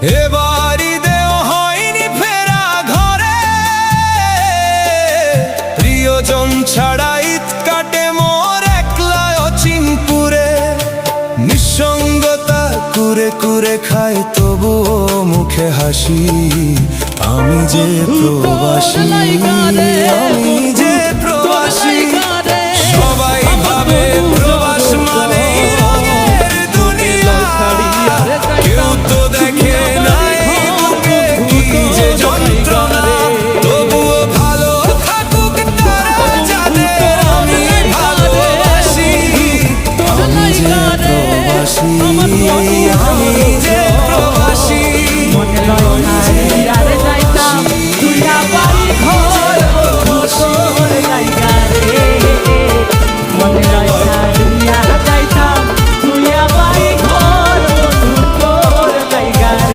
এবার ঈদেও হয়নি ফেরা ঘরে, প্রিয়জন ছাড়া ঈদ কাটে মোর একলা অচিনপুরে। নিঃসঙ্গতা কুরে কুরে খায় তবুও মুখে হাসি, আমি যে প্রবাসী, আমি